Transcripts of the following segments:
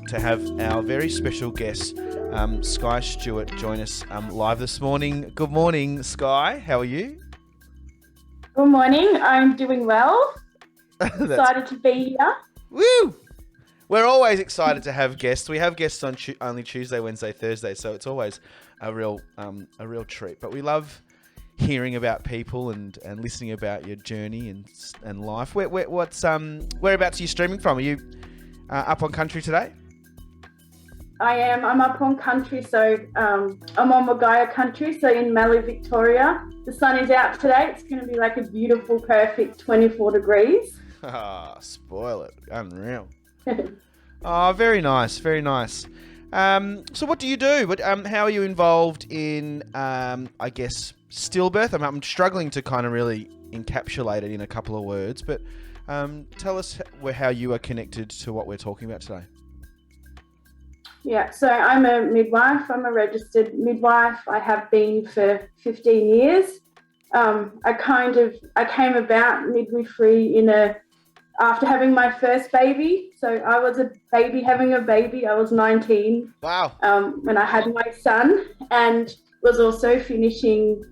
to have our very special guest, Skye Stewart, join us live this morning. Good morning, Skye. How are you? Good morning. I'm doing well. Excited to be here. Woo! We're always excited to have guests. We have guests on only Tuesday, Wednesday, Thursday, so it's always a real treat. But we love hearing about people and listening about your journey and life. Whereabouts are you streaming from? Are you up on country today? I am. I'm up on country, so I'm on Magaya country, so in Mallee, Victoria. The sun is out today. It's going to be like a beautiful, perfect 24 degrees. Spoil it. Unreal. Oh, very nice, very nice. So what do you do? How are you involved in, I guess, stillbirth? I'm struggling to kind of really encapsulate it in a couple of words, but tell us how you are connected to what we're talking about today. Yeah, so I'm a midwife. I'm a registered midwife. I have been for 15 years. I came about midwifery after having my first baby. So I was a baby having a baby. I was 19. Wow. When I had my son, and was also finishing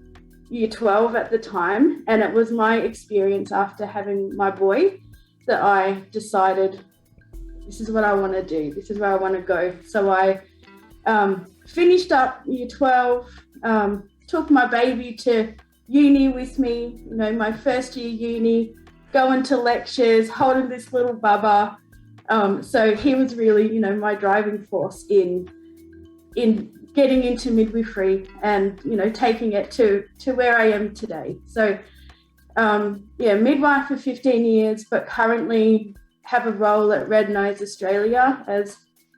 year 12 at the time. And it was my experience after having my boy that I decided, this is what I want to do. This is where I want to go. So I finished up year 12, took my baby to uni with me, my first year uni, going to lectures, holding this little bubba. So he was really, my driving force in getting into midwifery and, taking it to where I am today. So, midwife for 15 years, but currently have a role at Red Nose Australia as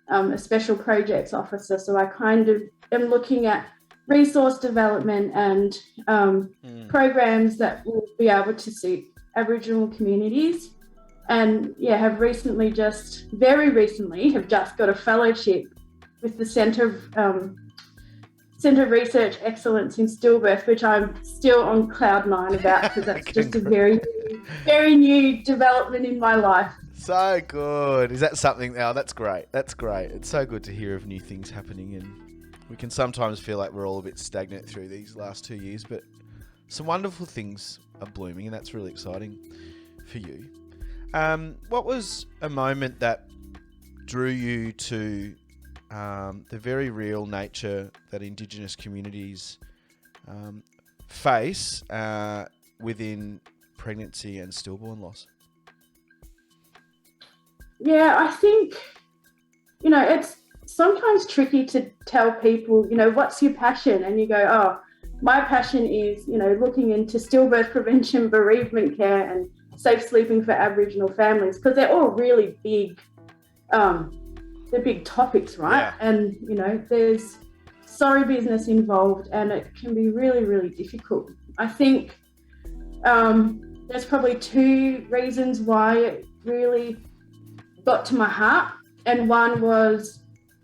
a special projects officer. So I kind of am looking at resource development and programs that will be able to suit Aboriginal communities. And have very recently got a fellowship with the Centre of Research Excellence in Stillbirth, which I'm still on cloud nine about because that's just a very, very new development in my life. So good. Is that something? Oh, that's great. That's great. It's so good to hear of new things happening, and we can sometimes feel like we're all a bit stagnant through these last 2 years, but some wonderful things are blooming, and that's really exciting for you. What was a moment that drew you to the very real nature that Indigenous communities face within pregnancy and stillborn loss? Yeah, I think, it's sometimes tricky to tell people, what's your passion? And you go, oh, my passion is, looking into stillbirth prevention, bereavement care, and safe sleeping for Aboriginal families, because they're all really big, they're big topics, right? Yeah. And, there's sorry business involved, and it can be really, really difficult. I think there's probably two reasons why it really got to my heart, and one was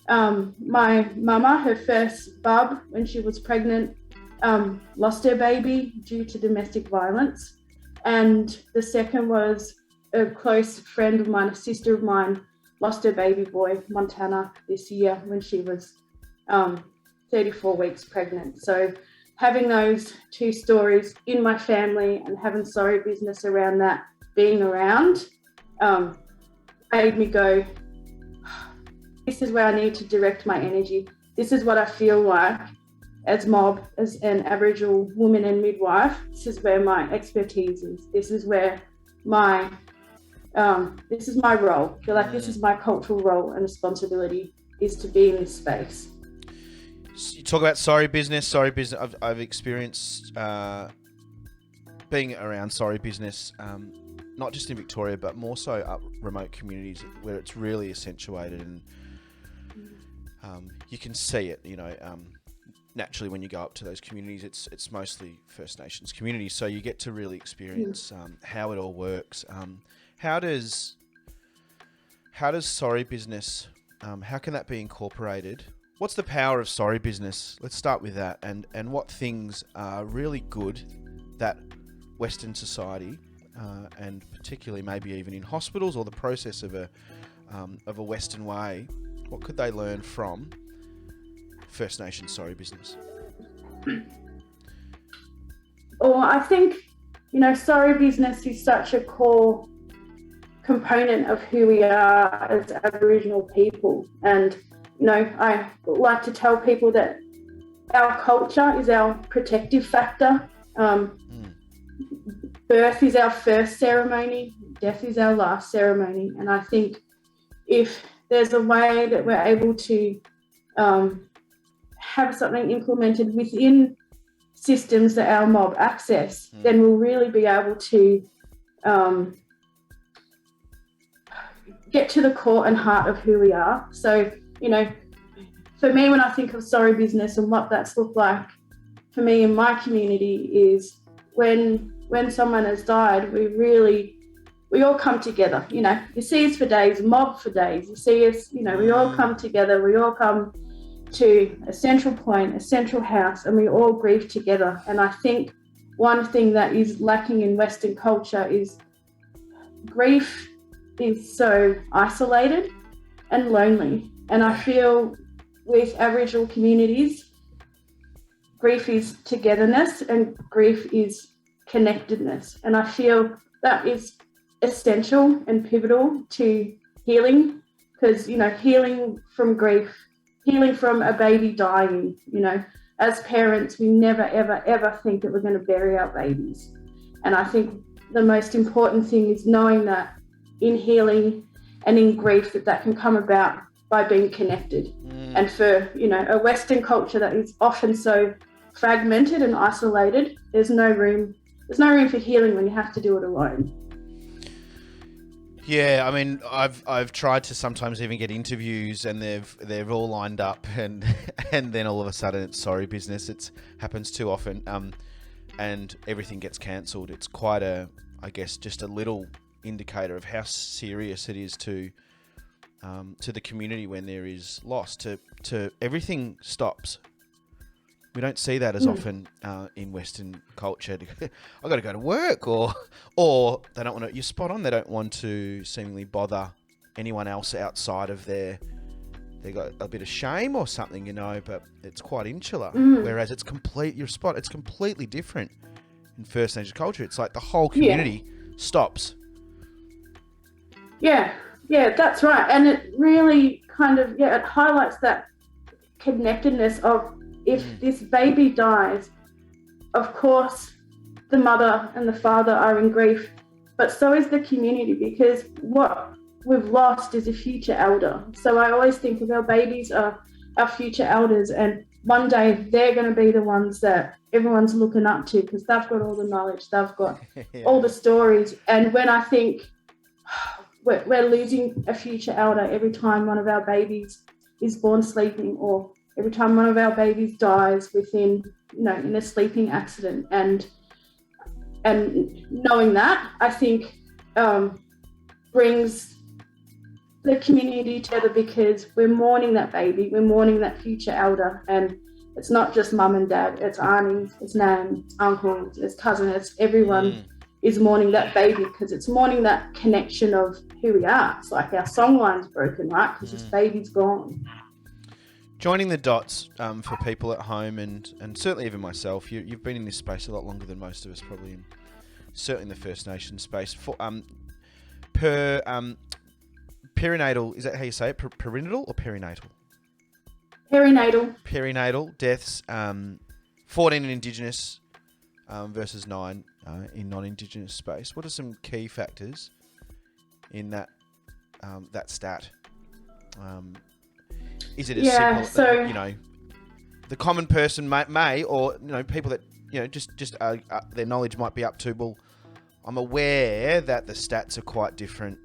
my mama, her first bub, when she was pregnant, lost her baby due to domestic violence, and the second was a close friend of mine, a sister of mine, lost her baby boy, Montana, this year when she was 34 weeks pregnant. So having those two stories in my family and having sorry business around that being around made me go, this is where I need to direct my energy. This is what I feel like as an Aboriginal woman and midwife. This is where my expertise is. This is where this is my role. I feel like this is my cultural role and responsibility, is to be in this space. You talk about sorry business. I've experienced being around sorry business, not just in Victoria, but more so up remote communities where it's really accentuated, and you can see it. Naturally, when you go up to those communities, it's mostly First Nations communities, so you get to really experience how it all works. How does sorry business? How can that be incorporated? What's the power of sorry business? Let's start with that, and what things are really good that Western society, and particularly maybe even in hospitals or the process of a Western way, What could they learn from First Nations sorry business? Or I think, sorry business is such a core component of who we are as Aboriginal people. And, I like to tell people that our culture is our protective factor. Birth is our first ceremony, death is our last ceremony. And I think if there's a way that we're able to have something implemented within systems that our mob access, then we'll really be able to get to the core and heart of who we are. So, for me, when I think of sorry business and what that's looked like for me in my community is when someone has died, we all come together. You see us for days, mob for days. You see us, we all come together. We all come to a central point, a central house, and we all grieve together. And I think one thing that is lacking in Western culture is grief is so isolated and lonely. And I feel with Aboriginal communities, grief is togetherness and grief is connectedness. And I feel that is essential and pivotal to healing because, healing from grief, healing from a baby dying, as parents, we never, ever, ever think that we're going to bury our babies. And I think the most important thing is knowing that in healing and in grief that can come about by being connected. And for, a Western culture that is often so fragmented and isolated, there's no room for healing when you have to do it alone. Yeah, I mean, I've tried to sometimes even get interviews, and they've all lined up, and then all of a sudden it's sorry business. It happens too often, and everything gets cancelled. It's quite just a little indicator of how serious it is to the community when there is loss. To everything stops. We don't see that as often in Western culture. I got to go to work, or they don't want to. You're spot on. They don't want to seemingly bother anyone else outside of they got a bit of shame or something, But it's quite insular. Whereas it's It's completely different in First Nations culture. It's like the whole community stops. Yeah, that's right. And it really kind of it highlights that connectedness of. If this baby dies, of course, the mother and the father are in grief, but so is the community because what we've lost is a future elder. So I always think of our babies are our future elders, and one day they're going to be the ones that everyone's looking up to because they've got all the knowledge, they've got all the stories. And when I think we're losing a future elder every time one of our babies is born sleeping, or every time one of our babies dies within, in a sleeping accident, and knowing that, I think brings the community together because we're mourning that baby, we're mourning that future elder, and it's not just mum and dad, it's aunties, it's nan, uncles, it's cousins, it's everyone is mourning that baby because it's mourning that connection of who we are. It's like our songline's broken, right? Because this baby's gone. Joining the dots for people at home and certainly even myself, you've been in this space a lot longer than most of us, probably, certainly in the First Nation space. For perinatal, is that how you say it? Perinatal or perinatal? Perinatal. Perinatal deaths, 14 in Indigenous versus 9 in non-Indigenous space. What are some key factors in that stat? Is it as simple, so, the common person may or, people that, just their knowledge might be up to, well, I'm aware that the stats are quite different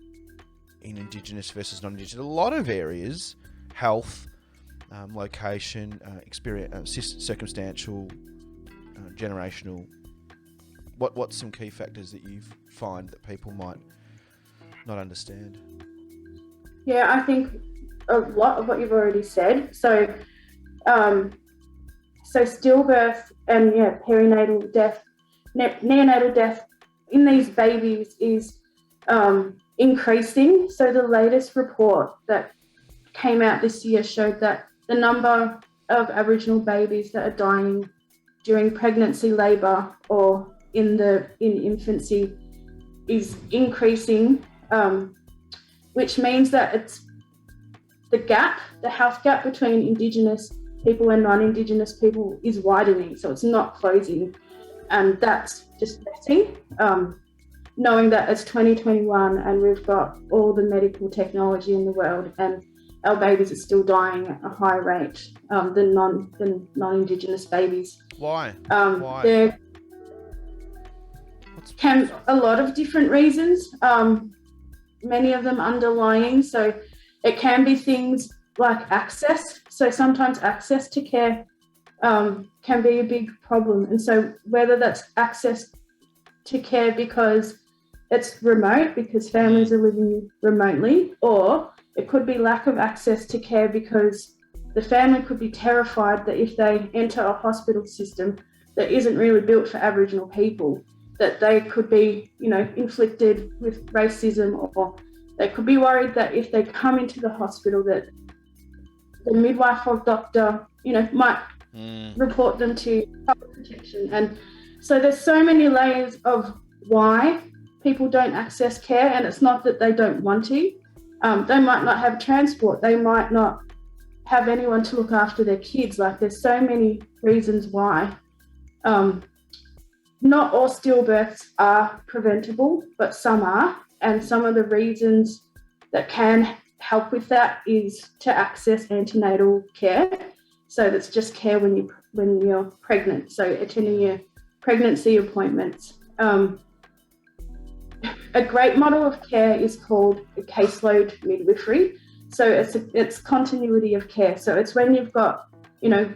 in Indigenous versus non-Indigenous. A lot of areas, health, location, experience, circumstantial, generational. What's some key factors that you find that people might not understand? Yeah, I think a lot of what you've already said. So stillbirth and perinatal death, neonatal death in these babies is increasing. So the latest report that came out this year showed that the number of Aboriginal babies that are dying during pregnancy, labour, or in infancy is increasing, which means that it's the health gap between Indigenous people and non-Indigenous people is widening, so it's not closing, and that's distressing. Knowing that it's 2021 and we've got all the medical technology in the world, and our babies are still dying at a higher rate than non-Indigenous babies. Why? There can a lot of different reasons. Many of them underlying. So it can be things like access. So sometimes access to care can be a big problem. And so whether that's access to care because it's remote, because families are living remotely, or it could be lack of access to care because the family could be terrified that if they enter a hospital system that isn't really built for Aboriginal people, that they could be, inflicted with racism, or they could be worried that if they come into the hospital that the midwife or doctor, might report them to public protection. And so there's so many layers of why people don't access care, and it's not that they don't want to. They might not have transport. They might not have anyone to look after their kids. Like, there's so many reasons why. Not all stillbirths are preventable, but some are. And some of the reasons that can help with that is to access antenatal care. So that's just care when you're pregnant. So attending your pregnancy appointments. A great model of care is called a caseload midwifery. So it's continuity of care. So it's when you've got,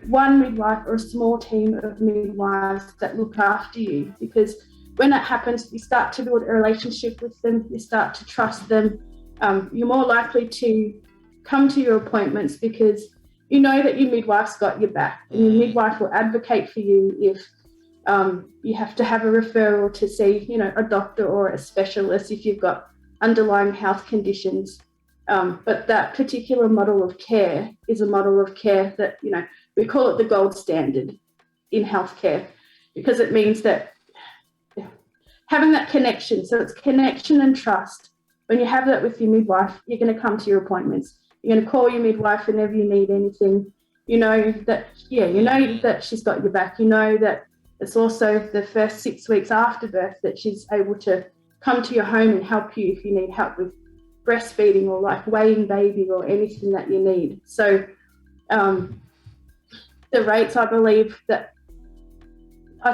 one midwife or a small team of midwives that look after you, because when that happens, you start to build a relationship with them, you start to trust them. You're more likely to come to your appointments because you know that your midwife's got your back, and your midwife will advocate for you if you have to have a referral to see, a doctor or a specialist if you've got underlying health conditions. But that particular model of care is a model of care that, we call it the gold standard in healthcare, because it means that having that connection, so it's connection and trust. When you have that with your midwife, you're going to come to your appointments. You're going to call your midwife whenever you need anything. You know that she's got your back. You know that it's also the first 6 weeks after birth that she's able to come to your home and help you if you need help with breastfeeding or like weighing baby or anything that you need. So the rates, I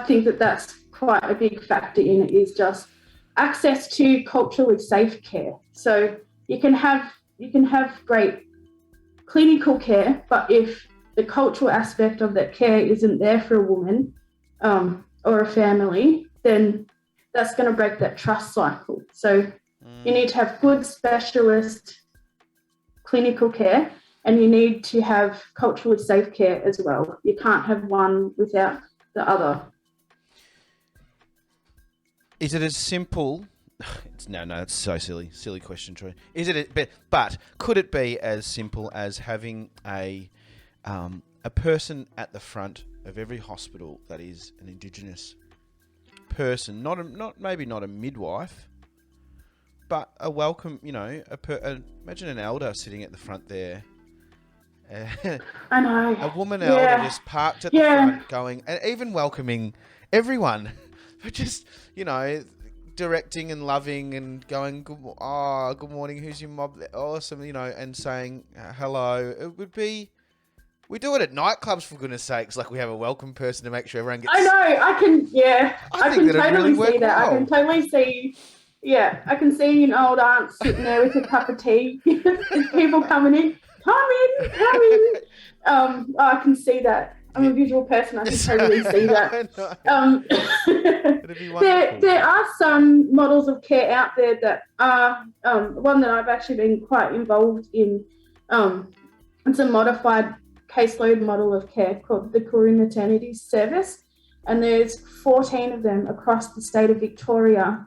think that's quite a big factor in it, is just access to culturally safe care. So you can have great clinical care, but if the cultural aspect of that care isn't there for a woman or a family, then that's going to break that trust cycle. So you need to have good specialist clinical care, and you need to have culturally safe care as well. You can't have one without the other. Is it as simple? No, it's so silly question, Troy. Is it? But could it be as simple as having a person at the front of every hospital that is an Indigenous person, maybe not a midwife, but a welcome, imagine an elder sitting at the front there. I know. A woman elder just parked at the front going, and even welcoming everyone, but just, directing and loving and going, good morning, who's your mob? Awesome, and saying hello. It would be, we do it at nightclubs, for goodness sakes, like we have a welcome person to make sure everyone gets... I know, I can totally see that. Well. I can totally see... Yeah, I can see an old aunt sitting there with a cup of tea. There's people coming in. Come in. I can see that. I'm a visual person. I can totally see that. It'd be wonderful. There are some models of care out there that are one that I've actually been quite involved in. It's a modified caseload model of care called the Koori Maternity Service, and there's 14 of them across the state of Victoria.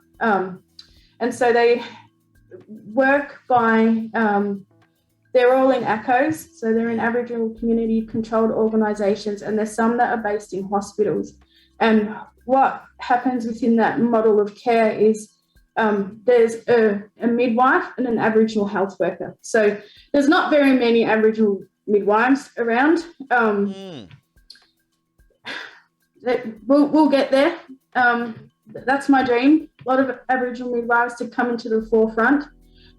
And so they work by they're all in ACOs, so they're in Aboriginal community controlled organisations, and there's some that are based in hospitals. And what happens within that model of care is there's a midwife and an Aboriginal health worker. So there's not very many Aboriginal midwives around. We'll get there. That's my dream. A lot of Aboriginal midwives to come into the forefront.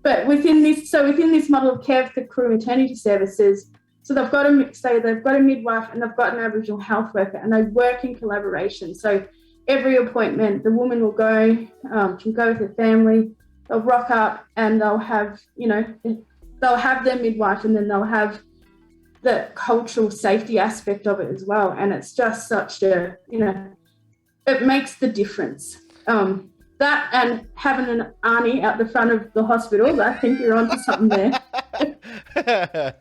But within this model of care for the crew maternity services, so they've got a midwife and they've got an Aboriginal health worker, and they work in collaboration. So every appointment, the woman will go, can go with her family, they'll rock up and they'll have their midwife, and then they'll have the cultural safety aspect of it as well. And it's just such a, it makes the difference. That and having an Arnie out the front of the hospital, I think you're onto something there.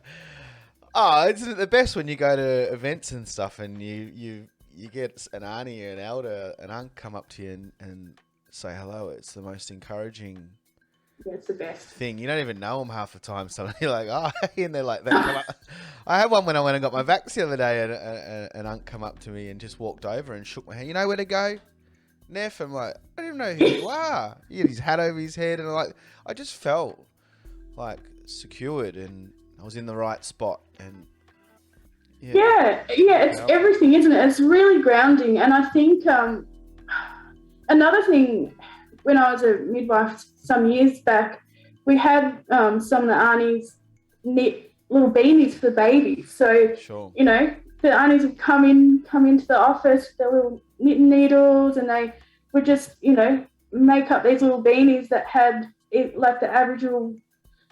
Oh, isn't it the best when you go to events and stuff and you get an auntie, an elder, an aunt come up to you and say hello? It's the most encouraging. Yeah, it's the best thing. You don't even know them half the time. So you're like, oh, hey, and they're like, I had one when I went and got my vax the other day, and an aunt come up to me and just walked over and shook my hand. You know where to go, Neff? I'm like, I don't even know who you are. He had his hat over his head, and I just felt like secured, and I was in the right spot. And yeah, it's everything, isn't it? It's really grounding. And I think another thing, when I was a midwife some years back, we had some of the aunties knit little beanies for the babies. So, sure. The aunties would come into the office with their little knitting needles, and they would just, make up these little beanies that had like the Aboriginal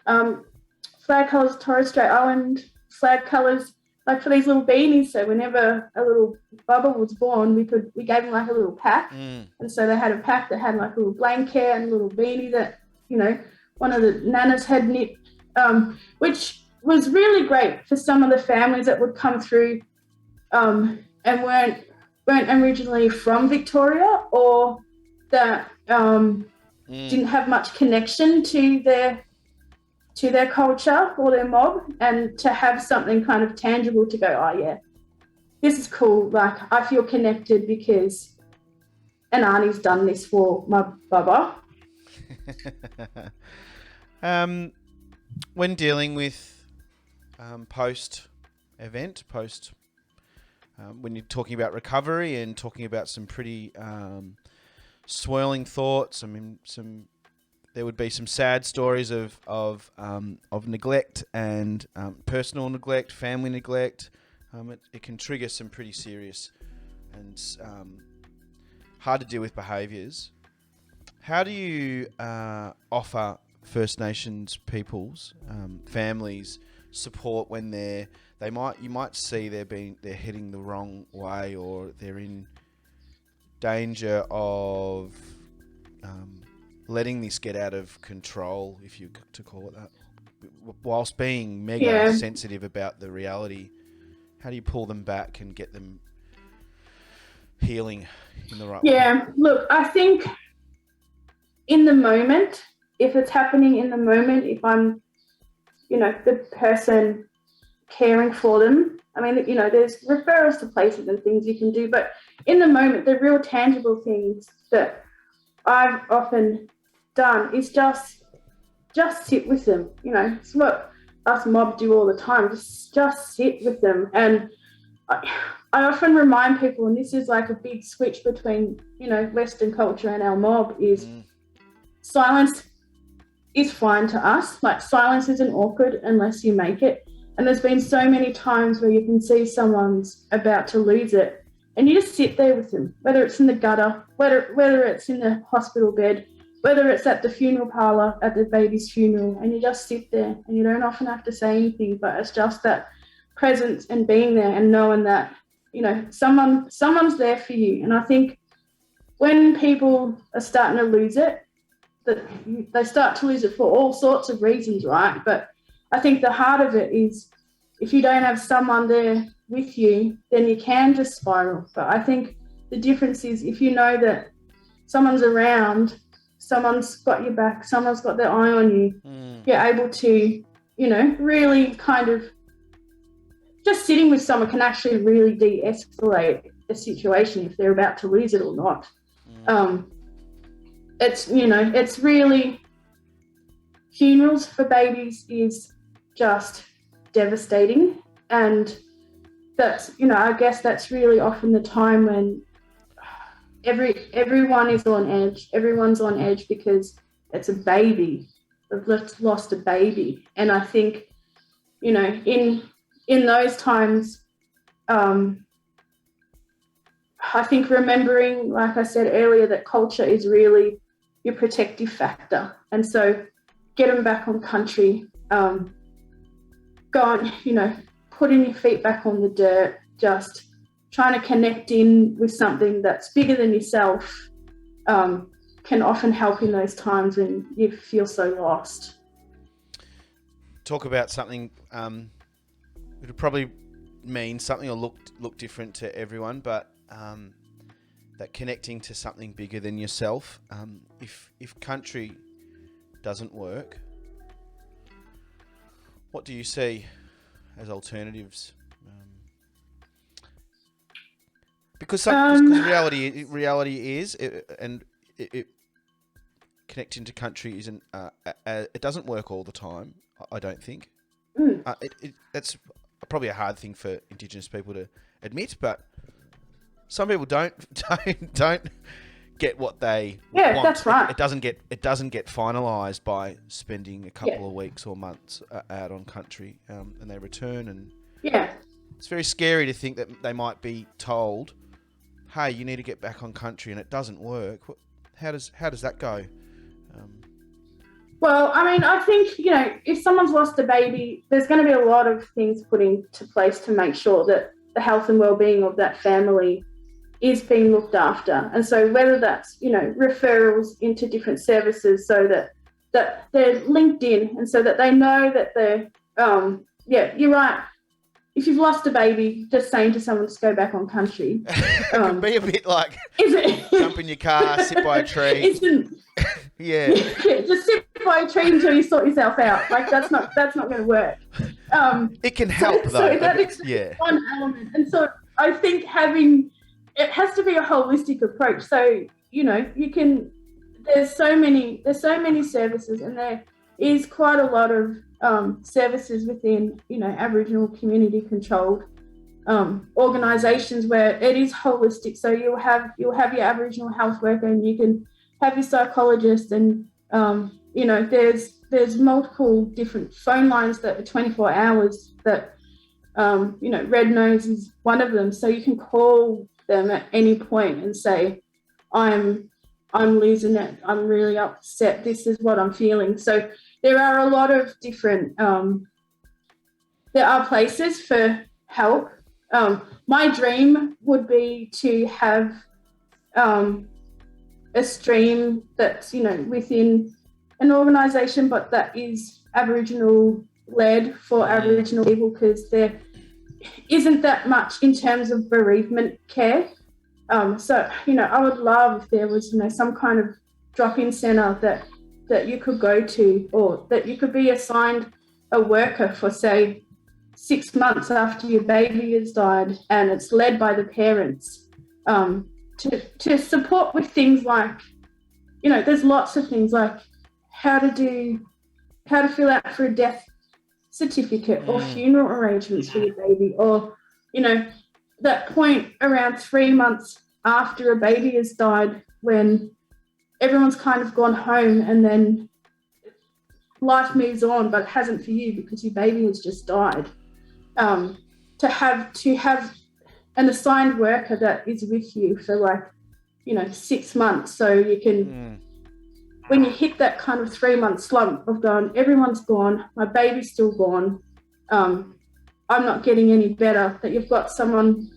flag colours, Torres Strait Island flag colours, like for these little beanies. So whenever a little bubble was born, we gave them like a little pack. And so they had a pack that had like a little blanket and a little beanie that, one of the nanas had knit, which was really great for some of the families that would come through and weren't originally from Victoria, or that didn't have much connection to their culture or their mob, and to have something kind of tangible to go, oh yeah, this is cool. Like, I feel connected because an auntie's done this for my baba. When dealing with when you're talking about recovery and talking about some pretty swirling thoughts, I mean, there would be some sad stories of neglect and personal neglect, family neglect. It can trigger some pretty serious and hard to deal with behaviours. How do you offer First Nations peoples, families, support when you might see they're heading the wrong way, or they're in danger of letting this get out of control, if you to call it that, whilst being mega sensitive about the reality? How do you pull them back and get them healing in the right way? Yeah, look, I think in the moment, if it's happening in the moment, if I'm, the person caring for them, I mean, there's referrals to places and things you can do, but in the moment, the real tangible things that I've often done is just sit with them. It's what us mob do all the time. Just sit with them. And I often remind people, and this is like a big switch between Western culture and our mob, is silence is fine to us. Like, silence isn't awkward unless you make it. And there's been so many times where you can see someone's about to lose it, and you just sit there with them, whether it's in the gutter, whether it's in the hospital bed, whether it's at the funeral parlour at the baby's funeral, and you just sit there, and you don't often have to say anything, but it's just that presence and being there and knowing that, someone's there for you. And I think when people are starting to lose it, that they start to lose it for all sorts of reasons, right? But I think the heart of it is, if you don't have someone there with you, then you can just spiral. But I think the difference is, if you know that someone's around, someone's got your back, someone's got their eye on you, you're able to really kind of just sitting with someone can actually really de-escalate a situation if they're about to lose it or not. It's really, funerals for babies is just devastating, and that's, I guess that's really often the time when everyone is on edge. Everyone's on edge because it's a baby. They've lost a baby, and I think, in those times, I think remembering, like I said earlier, that culture is really your protective factor, and so get them back on country. Go on, putting your feet back on the dirt, just trying to connect in with something that's bigger than yourself, can often help in those times when you feel so lost. Talk about something, it'll probably mean something or look different to everyone, but that connecting to something bigger than yourself. If country doesn't work, what do you see as alternatives? Because reality is, connecting to country isn't. It doesn't work all the time. I don't think. That's probably a hard thing for Indigenous people to admit, but some people don't get what they want. That's right. It doesn't get finalised by spending a couple of weeks or months out on country, and they return, and it's very scary to think that they might be told, "Hey, you need to get back on country," and it doesn't work. How does that go? Well, I mean, I think, if someone's lost a baby, there's going to be a lot of things put into place to make sure that the health and well-being of that family is being looked after. And so whether that's, referrals into different services so that they're linked in, and so that they know that they're, you're right. If you've lost a baby, just saying to someone, just go back on country. It can be a bit like jump in your car, sit by a tree. Yeah. Just sit by a tree until you sort yourself out. Like, that's not going to work. It can help though. So that is one element. And so I think it has to be a holistic approach. So, there's so many services, and there is quite a lot of services within, Aboriginal community controlled organisations where it is holistic. So you'll have your Aboriginal health worker, and you can have your psychologist, and there's multiple different phone lines that are 24 hours that Red Nose is one of them. So you can call them at any point and say, I'm losing it, I'm really upset, this is what I'm feeling. So there are a lot of different there are places for help. My dream would be to have a stream that's, within an organisation, but that is Aboriginal led for Aboriginal people, because there isn't that much in terms of bereavement care. So, I would love if there was, some kind of drop-in centre that you could go to, or that you could be assigned a worker for, say, 6 months after your baby has died, and it's led by the parents, to support with things like, there's lots of things like how to fill out for a death certificate or funeral arrangements for your baby, or, that point around 3 months after a baby has died, when everyone's kind of gone home and then life moves on, but it hasn't for you because your baby has just died. To have an assigned worker that is with you for 6 months, so you can, when you hit that kind of 3 month slump of going, everyone's gone, my baby's still gone, I'm not getting any better, that you've got someone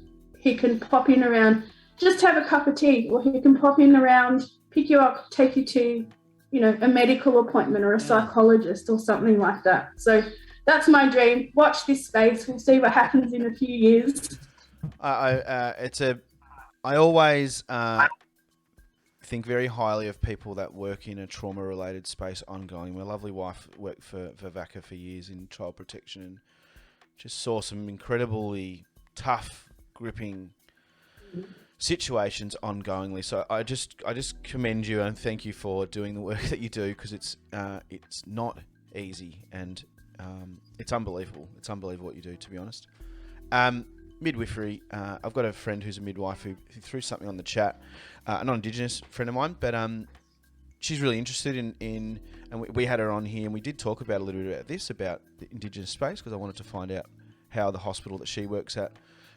who can pop in around, just have a cup of tea, or who can pop in around, pick you up, take you to, a medical appointment or a psychologist or something like that. So that's my dream. Watch this space. We'll see what happens in a few years. I always think very highly of people that work in a trauma-related space ongoing. My lovely wife worked for VACA for years in child protection and just saw some incredibly tough, gripping situations ongoingly. So I just commend you and thank you for doing the work that you do, because it's not easy, and it's unbelievable. It's unbelievable what you do, to be honest. Midwifery. I've got a friend who's a midwife who threw something on the chat. A non-Indigenous friend of mine, but she's really interested in and we had her on here, and we did talk about a little bit about this, about the Indigenous space, because I wanted to find out how the hospital that she works at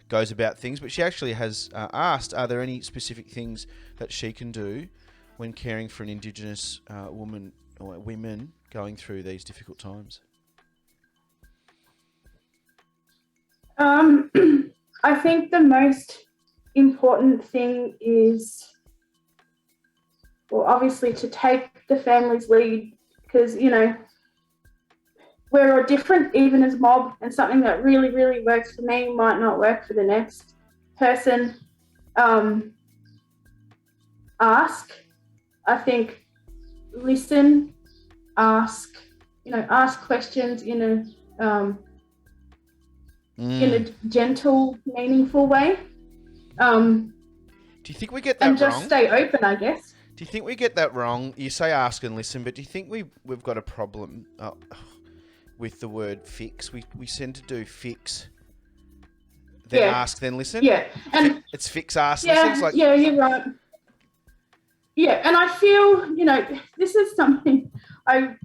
goes about things. But she actually has asked, are there any specific things that she can do when caring for an Indigenous woman or women going through these difficult times? I think the most important thing is, well, obviously to take the family's lead, because, you know, we're all different, even as mob, and something that really, really works for me might not work for the next person. Ask, I think, listen, ask questions in a gentle, meaningful way. Do you think we get that and wrong? just stay open, I guess. Do you think we get that wrong? You say ask and listen, but do you think we've got a problem with the word fix? We tend to do fix, then ask, then listen. Yeah, and it's fix, ask, yeah, listen. It's yeah, you're right. Yeah, and I feel, you know, this is something I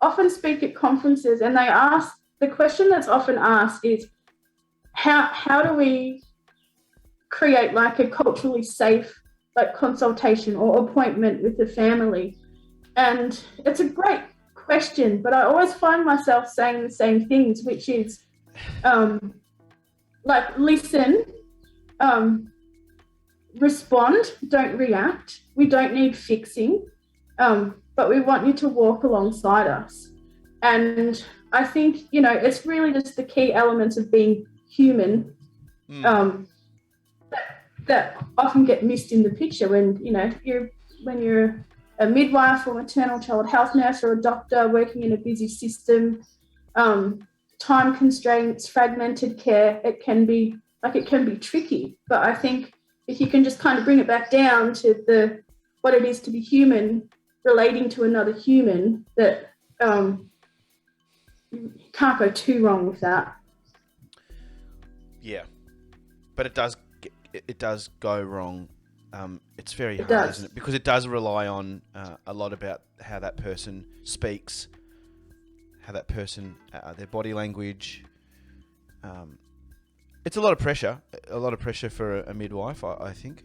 often speak at conferences, and the question that's often asked is, how do we create like a culturally safe like consultation or appointment with the family? And it's a great question, but I always find myself saying the same things, which is like listen, respond, don't react. We don't need fixing, but we want you to walk alongside us. And I think, you know, it's really just the key elements of being human that often get missed in the picture when, you know, when you're a midwife or maternal child health nurse or a doctor working in a busy system, time constraints, fragmented care, it can be tricky. But I think if you can just kind of bring it back down to what it is to be human, relating to another human, that you can't go too wrong with that. Yeah, but it does go wrong. It's very hard, isn't it? Because it does rely on a lot about how that person speaks, how that person, their body language. It's a lot of pressure for a midwife, I think,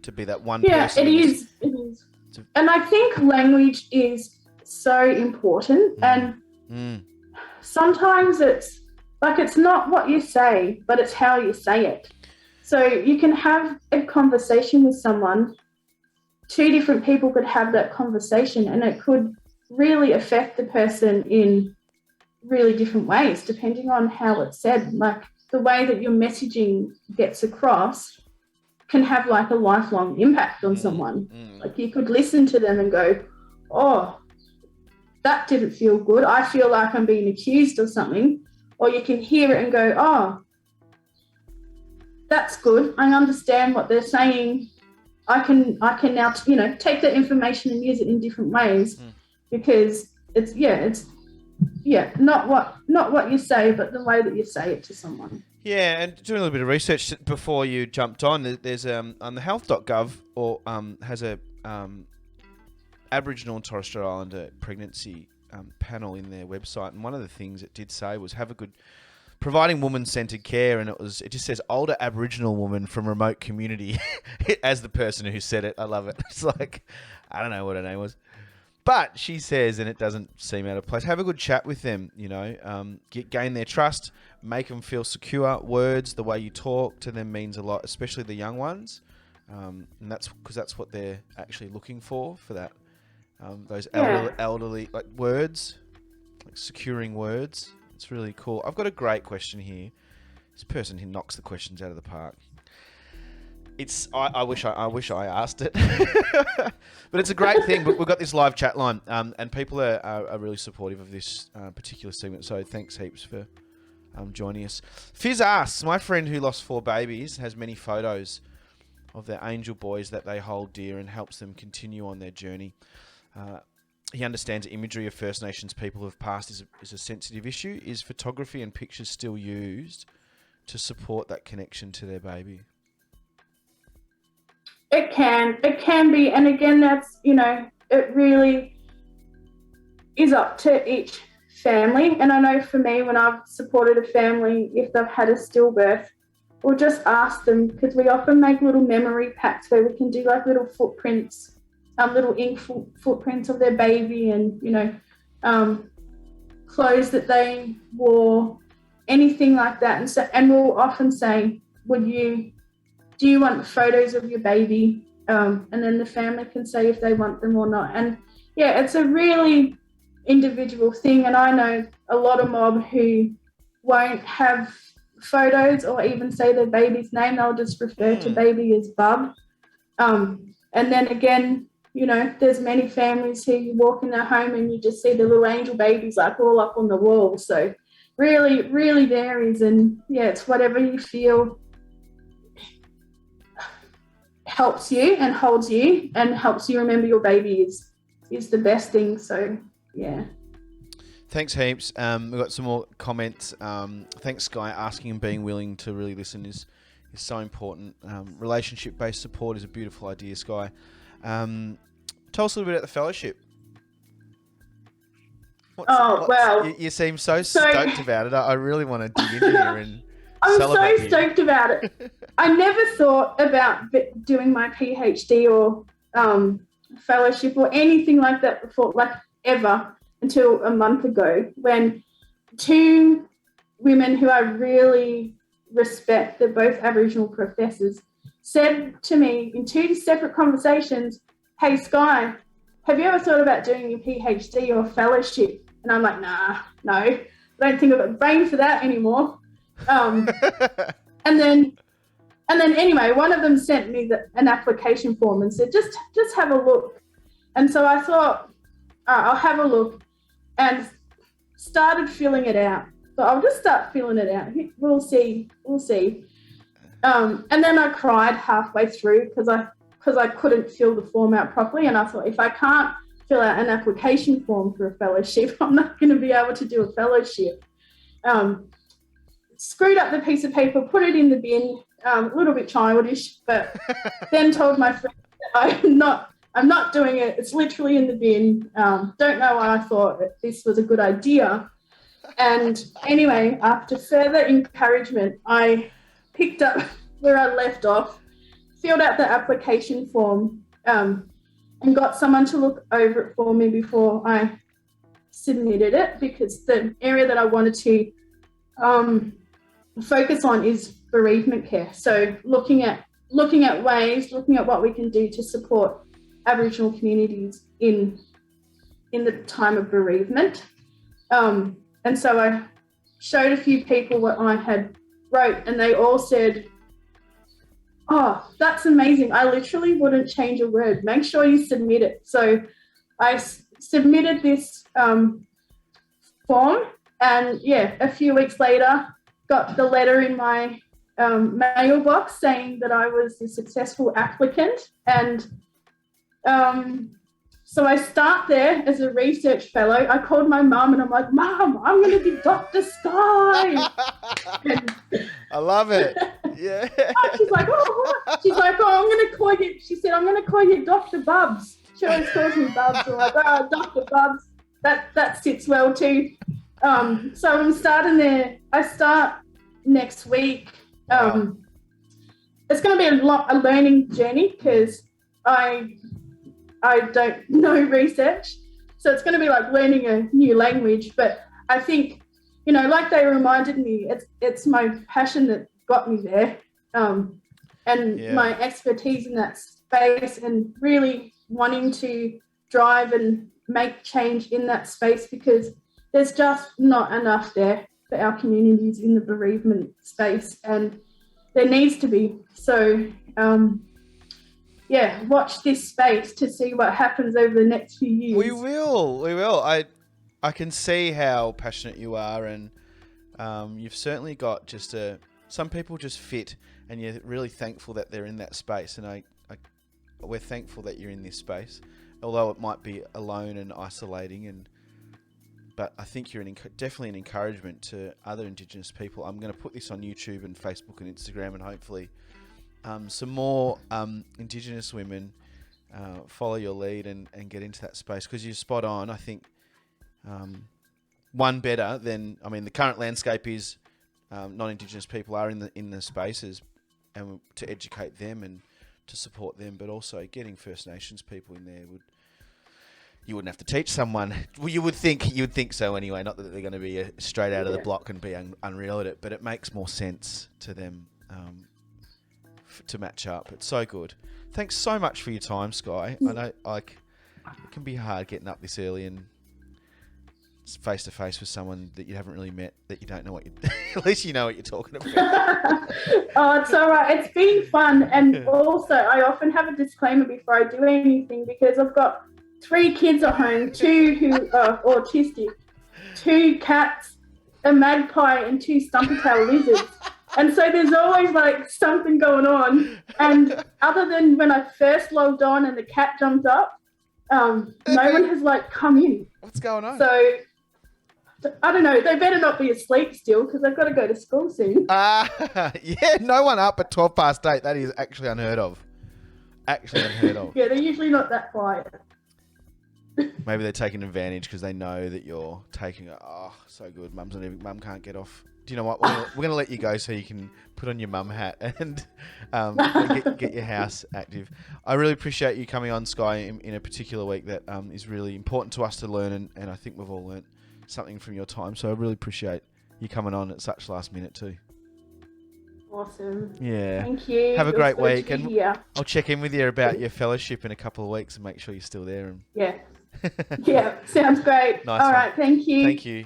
to be that one person. Yeah, it is. And I think language is so important. And sometimes it's not what you say, but it's how you say it. So you can have a conversation with someone, two different people could have that conversation, and it could really affect the person in really different ways, depending on how it's said. Like the way that your messaging gets across can have like a lifelong impact on someone. Like you could listen to them and go, oh, that didn't feel good. I feel like I'm being accused of something. Or you can hear it and go, oh, that's good. I understand what they're saying. I can now, you know, take that information and use it in different ways, because it's not what you say, but the way that you say it to someone. Yeah, and doing a little bit of research before you jumped on, there's on the health.gov has a Aboriginal and Torres Strait Islander pregnancy panel in their website, and one of the things it did say was providing woman-centered care, and it just says older Aboriginal woman from remote community as the person who said it. I love it. It's like, I don't know what her name was, but she says, and it doesn't seem out of place, have a good chat with them, you know, gain their trust, make them feel secure. Words, the way you talk to them means a lot, especially the young ones, and that's because that's what they're actually looking for that. Those elderly like words, like securing words. It's really cool. I've got a great question here. This person who knocks the questions out of the park. I wish I asked it, but it's a great thing. But we've got this live chat line, and people are really supportive of this particular segment. So thanks heaps for joining us. Fizz asks, my friend who lost 4 babies has many photos of their angel boys that they hold dear and helps them continue on their journey. He understands imagery of First Nations people who have passed is a sensitive issue. Is photography and pictures still used to support that connection to their baby? It can be. And again, that's, it really is up to each family. And I know for me, when I've supported a family, if they've had a stillbirth, we'll just ask them, because we often make little memory packs where we can do like little footprints, little ink footprints of their baby, and, clothes that they wore, anything like that. And we'll often say, do you want photos of your baby? And then the family can say if they want them or not. And yeah, it's a really individual thing. And I know a lot of mob who won't have photos or even say their baby's name. They'll just refer to baby as Bub. And then again, there's many families who you walk in their home and you just see the little angel babies like all up on the wall. So really, really varies. And yeah, it's whatever you feel helps you and holds you and helps you remember your baby is the best thing. So yeah. Thanks heaps. We've got some more comments. Thanks, Skye. Asking and being willing to really listen is so important. Relationship-based support is a beautiful idea, Skye. Tell us a little bit about the fellowship. Well, you seem so stoked about it. I really want to dig into here and I'm celebrate so stoked about it. I never thought about doing my PhD or fellowship or anything like that before, like ever, until a month ago, when 2 women who I really respect, they're both Aboriginal professors, said to me in 2 separate conversations, "Hey, Skye, have you ever thought about doing your PhD or fellowship?" And I'm like, no, I don't think I've got the brain for that anymore. And then anyway, one of them sent me an application form and said, just have a look. And so I thought, I'll have a look, and started filling it out. So I'll just start filling it out. We'll see. And then I cried halfway through because I couldn't fill the form out properly. And I thought, if I can't fill out an application form for a fellowship, I'm not going to be able to do a fellowship. Screwed up the piece of paper, put it in the bin, a little bit childish, but then told my friend that I'm not doing it. It's literally in the bin. Don't know why I thought that this was a good idea. And anyway, after further encouragement, I picked up where I left off, filled out the application form, and got someone to look over it for me before I submitted it, because the area that I wanted to focus on is bereavement care. So looking at what we can do to support Aboriginal communities in the time of bereavement. And so I showed a few people what I had wrote, and they all said, "Oh, that's amazing. I literally wouldn't change a word. Make sure you submit it." So I submitted this form, and yeah, a few weeks later, got the letter in my mailbox saying that I was a successful applicant. And so I start there as a research fellow. I called my mum and I'm like, "Mum, I'm going to be Dr. Skye." I love it. Yeah. She's like, "Oh, what?" She's like, "Oh, I'm going to call you." She said, "I'm going to call you Dr. Bubs." She always calls me Bubs. I'm like, "Oh, Dr. Bubs." That sits well too. So I'm starting there. I start next week. It's going to be a learning journey because I don't know research. So it's going to be like learning a new language. But I think, like they reminded me, it's my passion that got me there, and my expertise in that space, and really wanting to drive and make change in that space, because there's just not enough there for our communities in the bereavement space. And there needs to be. So, yeah, watch this space to see what happens over the next few years. We will. I can see how passionate you are, and you've certainly got just some people just fit, and you're really thankful that they're in that space. And we're thankful that you're in this space, although it might be alone and isolating. But I think you're definitely an encouragement to other Indigenous people. I'm going to put this on YouTube and Facebook and Instagram, and hopefully some more Indigenous women follow your lead and get into that space, because you're spot on. I think one better than, I mean, the current landscape is non-Indigenous people are in the spaces, and to educate them and to support them, but also getting First Nations people in there you wouldn't have to teach someone. Well, you would think so anyway. Not that they're going to be straight out of the block and be unreal at it, but it makes more sense to them to match up. It's so good. Thanks so much for your time, Skye. I know it can be hard getting up this early and face to face with someone that you haven't really met, that you don't know at least you know what you're talking about. Oh, it's all right. It's been fun, and also I often have a disclaimer before I do anything, because I've got 3 kids at home, 2 who are autistic, 2 cats, a magpie, and 2 stumpy-tailed lizards. And so there's always like something going on. And other than when I first logged on and the cat jumped up, no one has like come in. What's going on? So I don't know. They better not be asleep still, because I've got to go to school soon. Yeah, no one up at 8:12. That is actually unheard of. Yeah, they're usually not that quiet. Maybe they're taking advantage because they know that you're taking it. Oh, so good. Mum can't get off. Do you know what? We're going to let you go so you can put on your mum hat and get your house active. I really appreciate you coming on, Skye, in a particular week that is really important to us to learn, and I think we've all learnt something from your time. So I really appreciate you coming on at such last minute too. Awesome. Yeah. Thank you. Have a great week, and here. I'll check in with you about your fellowship in a couple of weeks and make sure you're still there. Yeah. Yeah, sounds great. Nice All one. right, thank you. Thank you.